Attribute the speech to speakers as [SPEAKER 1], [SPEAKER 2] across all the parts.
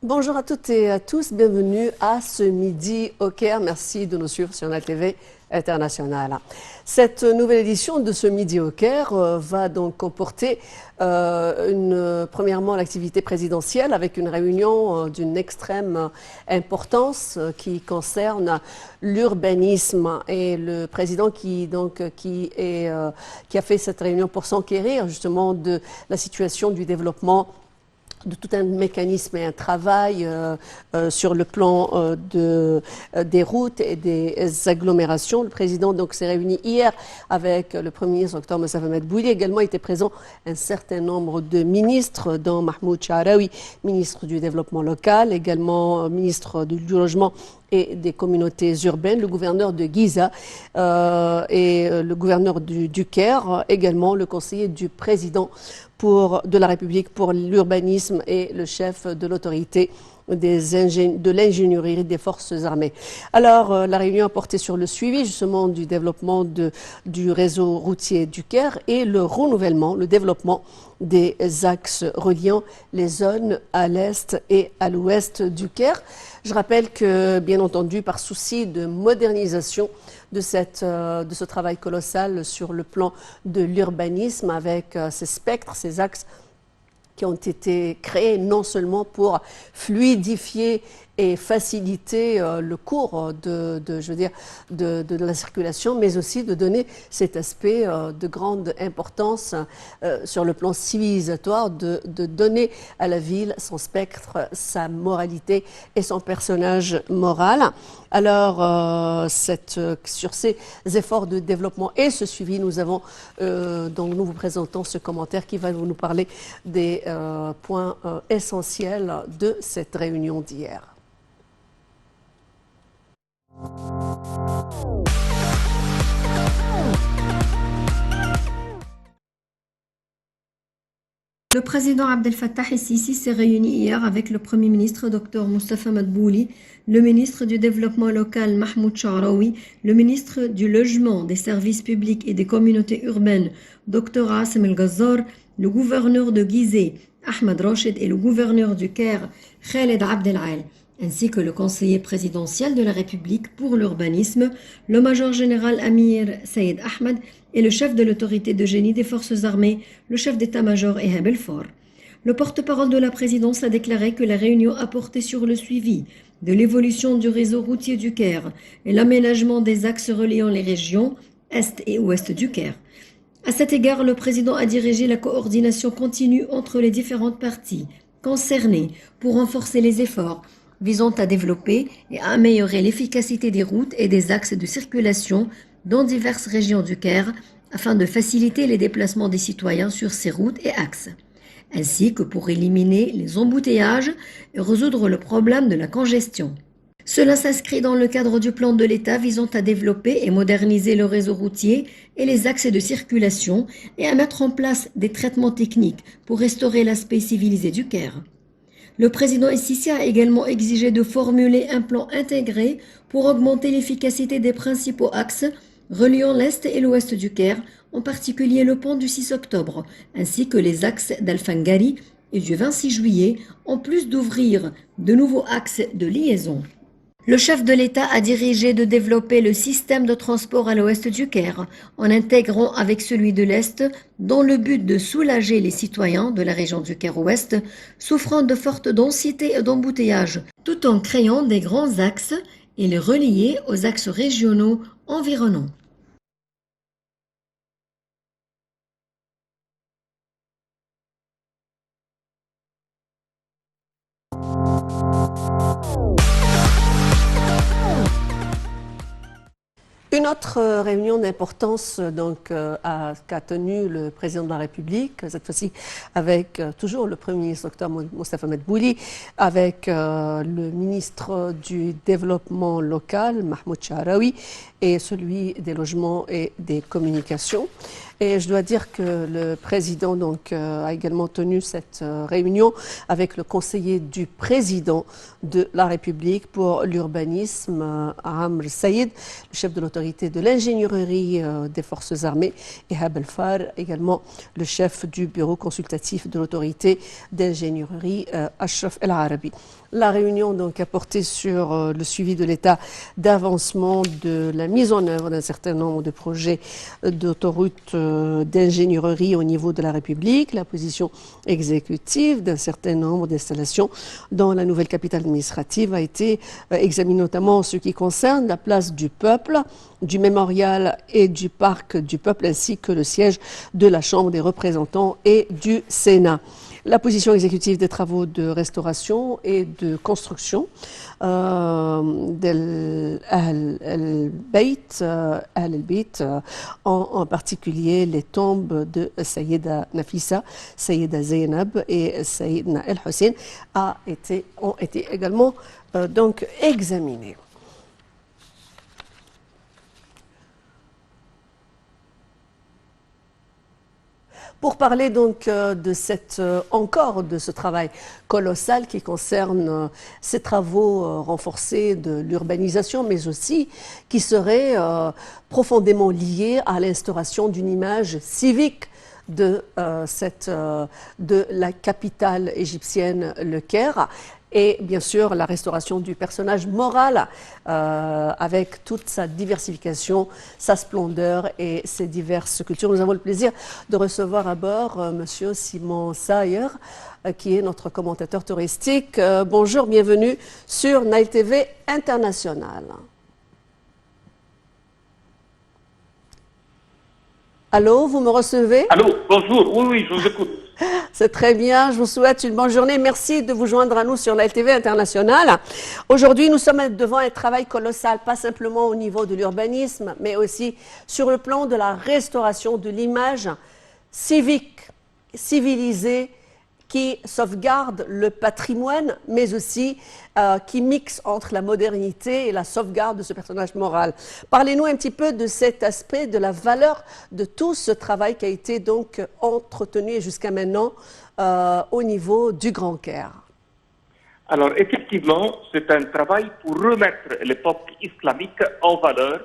[SPEAKER 1] Bonjour à toutes et à tous, bienvenue à ce Midi au Caire. Merci de nous suivre sur la TV internationale. Cette nouvelle édition de ce Midi au Caire va donc comporter premièrement l'activité présidentielle avec une réunion d'une extrême importance qui concerne l'urbanisme et le président qui a fait cette réunion pour s'enquérir justement de la situation du développement de tout un mécanisme et un travail sur le plan des routes et des agglomérations. Le président donc s'est réuni hier avec le Premier ministre Dr Moustapha Madbouli. Également était présent un certain nombre de ministres, dont Mahmoud Charaoui, ministre du Développement local, également ministre du Logement et des communautés urbaines, le gouverneur de Giza et le gouverneur du Caire, également le conseiller du président de la République pour l'urbanisme et le chef de l'autorité de l'ingénierie des forces armées. Alors, la réunion a porté sur le suivi justement du développement du réseau routier du Caire et le renouvellement, le développement des axes reliant les zones à l'est et à l'ouest du Caire. Je rappelle que, bien entendu, par souci de modernisation de ce travail colossal sur le plan de l'urbanisme avec ces spectres, ces axes qui ont été créés non seulement pour fluidifier et faciliter le cours de la circulation, mais aussi de donner cet aspect de grande importance sur le plan civilisatoire, de donner à la ville son spectre, sa moralité et son personnage moral. Alors, sur ces efforts de développement et ce suivi, nous vous présentons ce commentaire qui va nous parler des points essentiels de cette réunion d'hier.
[SPEAKER 2] Le président Abdel Fattah el-Sisi s'est réuni hier avec le Premier ministre Dr Moustapha Madbouli, le ministre du Développement local Mahmoud Charaoui, le ministre du Logement, des Services publics et des communautés urbaines Dr Asim El-Gazzar, le gouverneur de Gizeh Ahmed Rachid et le gouverneur du Caire Khaled Abdelal, ainsi que le conseiller présidentiel de la République pour l'urbanisme, le major général Amir Saïd Ahmed et le chef de l'autorité de génie des forces armées, le chef d'état-major Ehab El-Far. Le porte-parole de la présidence a déclaré que la réunion a porté sur le suivi de l'évolution du réseau routier du Caire et l'aménagement des axes reliant les régions est et ouest du Caire. À cet égard, le président a dirigé la coordination continue entre les différentes parties concernées pour renforcer les efforts visant à développer et à améliorer l'efficacité des routes et des axes de circulation dans diverses régions du Caire afin de faciliter les déplacements des citoyens sur ces routes et axes, ainsi que pour éliminer les embouteillages et résoudre le problème de la congestion. Cela s'inscrit dans le cadre du plan de l'État visant à développer et moderniser le réseau routier et les axes de circulation et à mettre en place des traitements techniques pour restaurer l'aspect civilisé du Caire. Le président el-Sisi a également exigé de formuler un plan intégré pour augmenter l'efficacité des principaux axes reliant l'Est et l'Ouest du Caire, en particulier le pont du 6 octobre, ainsi que les axes d'Al-Fangari et du 26 juillet, en plus d'ouvrir de nouveaux axes de liaison. Le chef de l'État a dirigé de développer le système de transport à l'ouest du Caire, en intégrant avec celui de l'Est, dans le but de soulager les citoyens de la région du Caire-Ouest, souffrant de forte densité et d'embouteillage, tout en créant des grands axes et les relier aux axes régionaux environnants.
[SPEAKER 1] Une autre réunion d'importance qu'a tenue le président de la République, cette fois-ci avec toujours le Premier ministre Dr Moustapha Madbouli, avec le ministre du Développement local Mahmoud Charaoui et celui des Logements et des Communications. Et je dois dire que le président donc, a également tenu cette réunion avec le conseiller du président de la République pour l'urbanisme, Amr Saïd, le chef de l'autorité de l'ingénierie des forces armées, et Hab El-Far, également le chef du bureau consultatif de l'autorité d'ingénierie, Ashraf El-Arabi. La réunion donc a porté sur le suivi de l'état d'avancement de la mise en œuvre d'un certain nombre de projets d'autoroutes d'ingénierie au niveau de la République, la position exécutive d'un certain nombre d'installations dans la nouvelle capitale administrative a été examinée, notamment en ce qui concerne la place du peuple, du mémorial et du parc du peuple, ainsi que le siège de la Chambre des représentants et du Sénat. La position exécutive des travaux de restauration et de construction d'Al-Bayt, en particulier les tombes de Sayyida Nafissa, Sayyida Zainab et Sayyidna El-Hussein ont été également donc examinées. Pour parler donc de ce travail colossal qui concerne ces travaux renforcés de l'urbanisation, mais aussi qui serait profondément lié à l'instauration d'une image civique de la capitale égyptienne, le Caire, et bien sûr la restauration du personnage moral avec toute sa diversification, sa splendeur et ses diverses cultures. Nous avons le plaisir de recevoir à bord Monsieur Simon Sayer, qui est notre commentateur touristique. Bonjour, bienvenue sur Nile TV International. Allô, vous me recevez?
[SPEAKER 3] Allô, bonjour, oui, je vous écoute.
[SPEAKER 1] C'est très bien, je vous souhaite une bonne journée. Merci de vous joindre à nous sur la TV International. Aujourd'hui, nous sommes devant un travail colossal, pas simplement au niveau de l'urbanisme, mais aussi sur le plan de la restauration de l'image civique, civilisée, qui sauvegarde le patrimoine, mais aussi qui mixe entre la modernité et la sauvegarde de ce personnage moral. Parlez-nous un petit peu de cet aspect, de la valeur de tout ce travail qui a été donc entretenu jusqu'à maintenant au niveau du Grand Caire.
[SPEAKER 3] Alors effectivement, c'est un travail pour remettre l'époque islamique en valeur,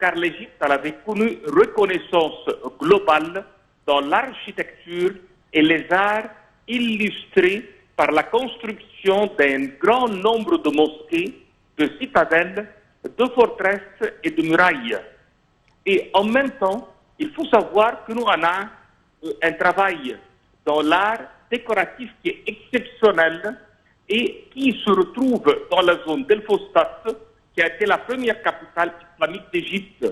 [SPEAKER 3] car l'Égypte avait connu reconnaissance globale dans l'architecture et les arts illustré par la construction d'un grand nombre de mosquées, de citadelles, de forteresses et de murailles. Et en même temps, il faut savoir que nous en avons un travail dans l'art décoratif qui est exceptionnel et qui se retrouve dans la zone d'El Fostat, qui a été la première capitale islamique d'Égypte.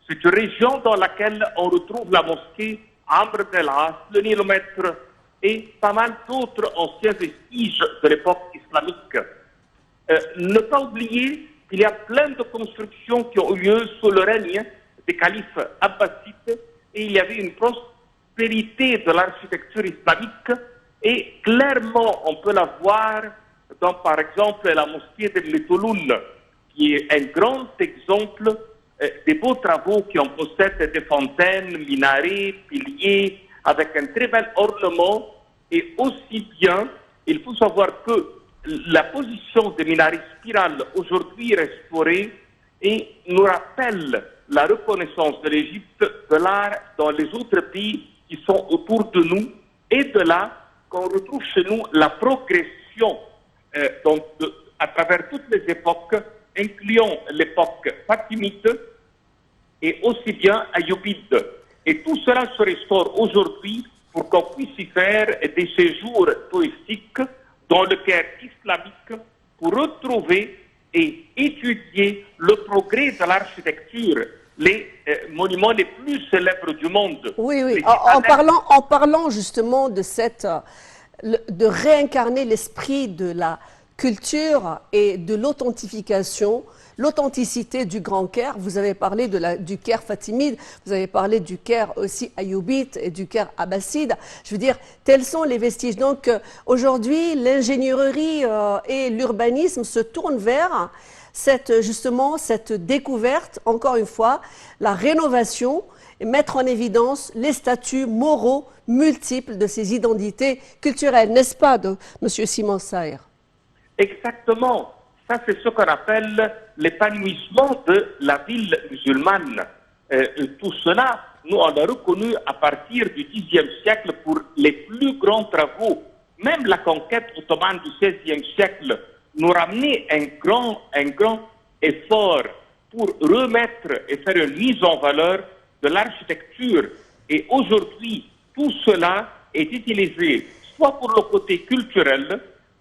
[SPEAKER 3] C'est une région dans laquelle on retrouve la mosquée Amr el-As, le Nilomètre, et pas mal d'autres anciens vestiges de l'époque islamique. Ne pas oublier qu'il y a plein de constructions qui ont eu lieu sous le règne des califes abbassides et il y avait une prospérité de l'architecture islamique et clairement on peut la voir dans par exemple la mosquée de Métoloul qui est un grand exemple des beaux travaux qui en possèdent des fontaines, minarets, piliers, avec un très bel ornement, et aussi bien, il faut savoir que la position des minarets spirales aujourd'hui restaurés et nous rappelle la reconnaissance de l'Égypte de l'art dans les autres pays qui sont autour de nous, et de là qu'on retrouve chez nous la progression à travers toutes les époques, incluant l'époque fatimide et aussi bien ayyubide. Et tout cela se restaure aujourd'hui pour qu'on puisse y faire des séjours touristiques dans le Caire islamique pour retrouver et étudier le progrès de l'architecture, les monuments les plus célèbres du monde.
[SPEAKER 1] Oui, oui. En parlant justement de de réincarner l'esprit de la culture et de l'authentification, l'authenticité du Grand Caire. Vous avez parlé du Caire fatimide, vous avez parlé du Caire aussi ayyubite et du Caire abbasside. Je veux dire, tels sont les vestiges. Donc aujourd'hui, l'ingénierie et l'urbanisme se tournent vers justement cette découverte, encore une fois, la rénovation et mettre en évidence les statuts moraux multiples de ces identités culturelles, n'est-ce pas, M. Simon Saïr?
[SPEAKER 3] Exactement. Ça, c'est ce qu'on appelle l'épanouissement de la ville musulmane. Tout cela, nous, on a reconnu à partir du Xe siècle pour les plus grands travaux. Même la conquête ottomane du XVIe siècle nous ramenait un grand effort pour remettre et faire une mise en valeur de l'architecture. Et aujourd'hui, tout cela est utilisé soit pour le côté culturel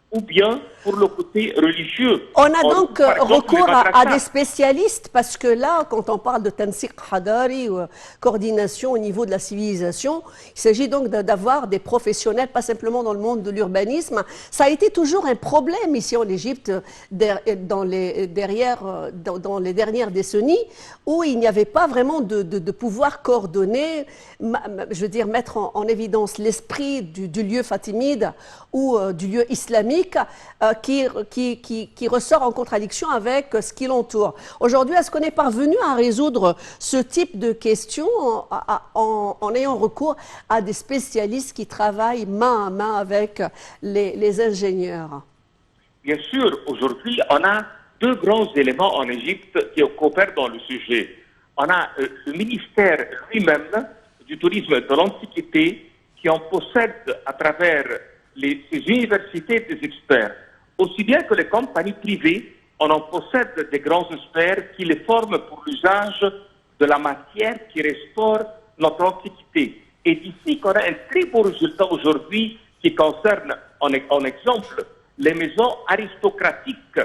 [SPEAKER 3] ou bien pour le côté religieux.
[SPEAKER 1] On a donc recours à des spécialistes parce que là, quand on parle de tansiq hadari ou coordination au niveau de la civilisation, il s'agit donc d'avoir des professionnels, pas simplement dans le monde de l'urbanisme. Ça a été toujours un problème ici en Égypte dans les dernières décennies où il n'y avait pas vraiment de pouvoir coordonner, je veux dire, mettre en évidence l'esprit du lieu fatimide ou du lieu islamique qui ressort en contradiction avec ce qui l'entoure. Aujourd'hui, est-ce qu'on est parvenu à résoudre ce type de questions en ayant recours à des spécialistes qui travaillent main à main avec les ingénieurs?
[SPEAKER 3] Bien sûr, aujourd'hui, on a deux grands éléments en Égypte qui coopèrent dans le sujet. On a le ministère lui-même du tourisme et de l'Antiquité qui en possède à travers ces universités des experts. Aussi bien que les compagnies privées, on en possède des grands experts qui les forment pour l'usage de la matière qui restaure notre antiquité. Et d'ici qu'on a un très beau résultat aujourd'hui qui concerne, en exemple, les maisons aristocratiques,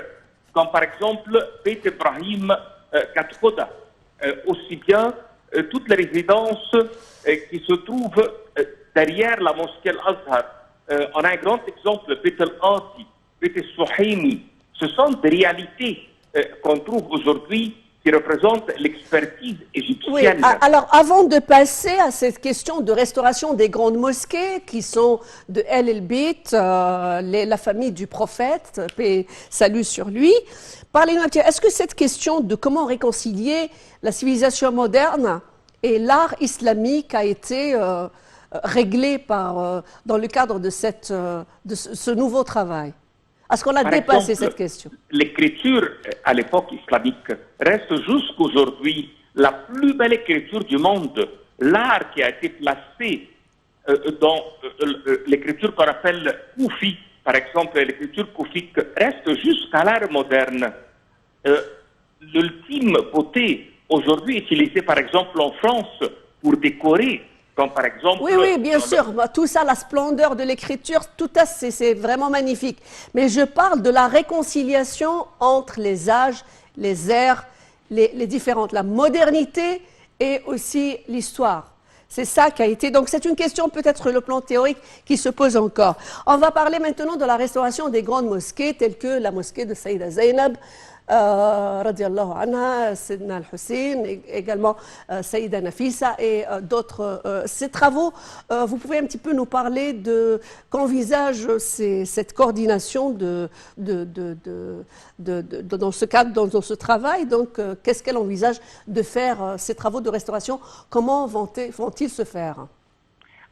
[SPEAKER 3] comme par exemple Beit Ibrahim Katkhoda, aussi bien toutes les résidences qui se trouvent derrière la mosquée Al-Azhar. On a un grand exemple, Beit el-Qasi, Beit el-Souhaimi. Ce sont des réalités qu'on trouve aujourd'hui qui représentent l'expertise égyptienne.
[SPEAKER 1] Oui, alors avant de passer à cette question de restauration des grandes mosquées qui sont de El El-Beit, la famille du prophète, paix et salut sur lui, parlez-nous un petit peu. Est-ce que cette question de comment réconcilier la civilisation moderne et l'art islamique a été réglée dans le cadre de ce nouveau travail? Est-ce qu'on a dépassé cette question?
[SPEAKER 3] L'écriture à l'époque islamique reste jusqu'aujourd'hui la plus belle écriture du monde. L'art qui a été placé dans l'écriture qu'on appelle koufi, par exemple l'écriture koufique, reste jusqu'à l'art moderne. L'ultime beauté aujourd'hui utilisée par exemple en France pour décorer, comme par exemple...
[SPEAKER 1] Oui, bien sûr. Tout ça, la splendeur de l'écriture, tout ça, c'est vraiment magnifique. Mais je parle de la réconciliation entre les âges, les ères, les différentes, la modernité et aussi l'histoire. C'est ça qui a été... Donc, c'est une question, peut-être sur le plan théorique, qui se pose encore. On va parler maintenant de la restauration des grandes mosquées, telles que la mosquée de Saïda Zainab, radiallahu anha, Sayyidina al-Hussein, également Saïda Nafisa et d'autres. Ces travaux, vous pouvez un petit peu nous parler de qu'envisage cette coordination dans ce cadre, dans ce travail. Donc, qu'est-ce qu'elle envisage de faire, ces travaux de restauration? Comment vont-ils se faire?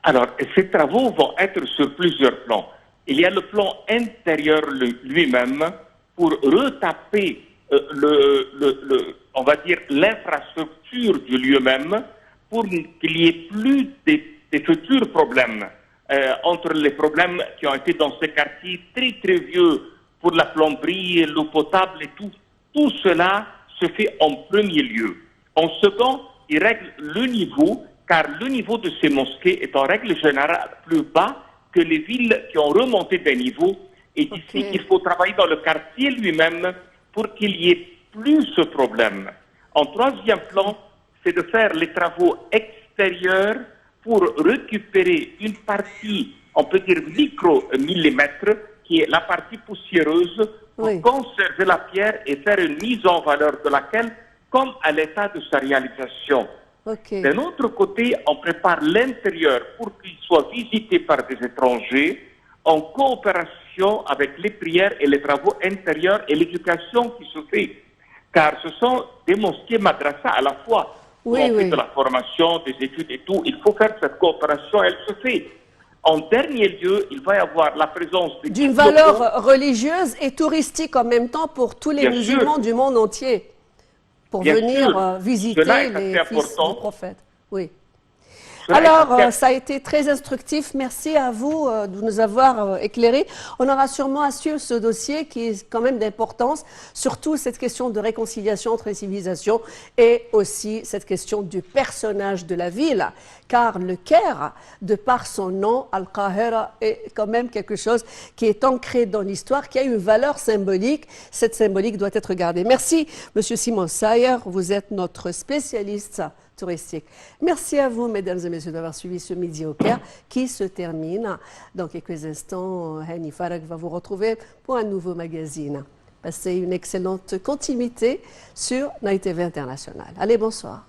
[SPEAKER 3] Alors, ces travaux vont être sur plusieurs plans. Il y a le plan intérieur lui-même pour retaper on va dire, l'infrastructure du lieu même pour qu'il n'y ait plus des futurs problèmes entre les problèmes qui ont été dans ces quartiers très très vieux pour la plomberie, l'eau potable et tout. Tout cela se fait en premier lieu. En second, il règle le niveau, car le niveau de ces mosquées est en règle générale plus bas que les villes qui ont remonté des niveaux. Et ici, il faut travailler dans le quartier lui-même pour qu'il n'y ait plus ce problème. En troisième plan, c'est de faire les travaux extérieurs pour récupérer une partie, on peut dire micro-millimètre, qui est la partie poussiéreuse, pour conserver la pierre et faire une mise en valeur de laquelle, comme à l'état de sa réalisation. D'un autre côté, on prépare l'intérieur pour qu'il soit visité par des étrangers, en coopération avec les prières et les travaux intérieurs et l'éducation qui se fait. Car ce sont des mosquées madrasa à la fois.
[SPEAKER 1] Oui,
[SPEAKER 3] où on
[SPEAKER 1] oui.
[SPEAKER 3] fait de la formation, des études et tout. Il faut faire cette coopération, elle se fait. En dernier lieu, il va y avoir la présence des
[SPEAKER 1] D'une
[SPEAKER 3] guides locaux.
[SPEAKER 1] valeur religieuse et touristique en même temps pour tous les
[SPEAKER 3] Bien
[SPEAKER 1] musulmans
[SPEAKER 3] sûr.
[SPEAKER 1] du monde entier, pour
[SPEAKER 3] Bien
[SPEAKER 1] venir
[SPEAKER 3] sûr. Cela
[SPEAKER 1] visiter
[SPEAKER 3] est
[SPEAKER 1] les
[SPEAKER 3] assez
[SPEAKER 1] fils du
[SPEAKER 3] important.
[SPEAKER 1] prophète. Oui.
[SPEAKER 3] Cela est
[SPEAKER 1] Alors,
[SPEAKER 3] assez-
[SPEAKER 1] ça a été très instructif. Merci à vous de nous avoir éclairés. On aura sûrement à suivre ce dossier qui est quand même d'importance, surtout cette question de réconciliation entre les civilisations et aussi cette question du personnage de la ville, car le Caire, de par son nom, Al-Qahira, est quand même quelque chose qui est ancré dans l'histoire, qui a une valeur symbolique. Cette symbolique doit être gardée. Merci, Monsieur Simon Sayer. Vous êtes notre spécialiste touristique. Merci à vous, mesdames et messieurs, d'avoir suivi ce Midi au Caire qui se termine. Dans quelques instants, Hani Farag va vous retrouver pour un nouveau magazine. Passez une excellente continuité sur Night TV International. Allez, bonsoir.